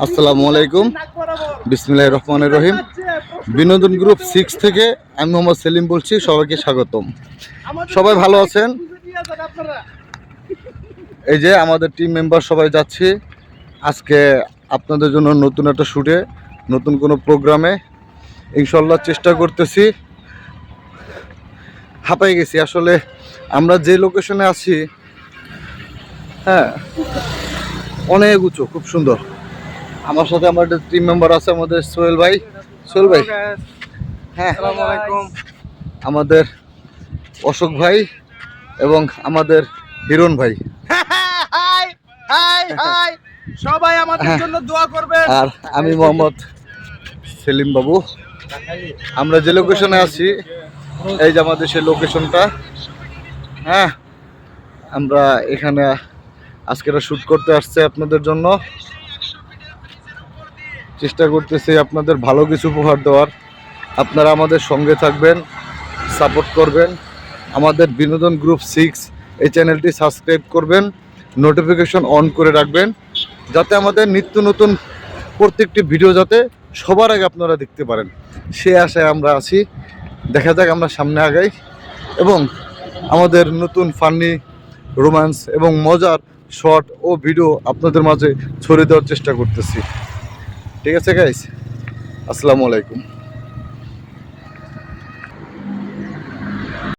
আসসালামু আলাইকুম, বিসমিল্লাহির রহমানির রহিম। বিনোদন গ্রুপ 6 থেকে আমি মোহাম্মদ সেলিম বলছি। সবাইকে স্বাগতম। সবাই ভালো আছেন? এই যে আমাদের টিম মেম্বার সবাই যাচ্ছি আজকে আপনাদের জন্য নতুন একটা শ্যুটে, নতুন কোনো প্রোগ্রামে। ইনশাল্লাহ চেষ্টা করতেছি। হাঁপাই গেছি আসলে। আমরা যে লোকেশনে আছি, হ্যাঁ, অনেক উঁচু, খুব সুন্দর। আমার সাথে আমাদের টিম মেম্বার আছে, আমাদের সোহেল ভাই। সোহেল ভাই, হ্যাঁ, আসসালামু আলাইকুম। আমাদের অশোক ভাই এবং আমাদের হিরণ ভাই। হাই হাই হাই, সবাই আমাদের জন্য দোয়া করবেন। আর আমি মোহাম্মদ সেলিম বাবু। আমরা যে লোকেশনে আছি, এই যে আমাদের সেই লোকেশনটা। হ্যাঁ, আমরা এখানে আজকে শ্যুট করতে আসছে আপনাদের জন্য। চেষ্টা করতেছি আপনাদের ভালো কিছু উপহার দেওয়ার। আপনারা আমাদের সঙ্গে থাকবেন, সাপোর্ট করবেন। আমাদের বিনোদন গ্রুপ 6 এই চ্যানেলটি সাবস্ক্রাইব করবেন, নোটিফিকেশন অন করে রাখবেন, যাতে আমাদের নিত্য নতুন প্রত্যেকটি ভিডিও যাতে সবার আগে আপনারা দেখতে পারেন। সে আশায় আমরা আছি। দেখা যাক আমরা সামনে আগাই এবং আমাদের নতুন ফানি, রোম্যান্স এবং মজার শর্ট ও ভিডিও আপনাদের মাঝে ছড়িয়ে দেওয়ার চেষ্টা করতেছি। ঠিক আছে গাইস, আসসালামু আলাইকুম।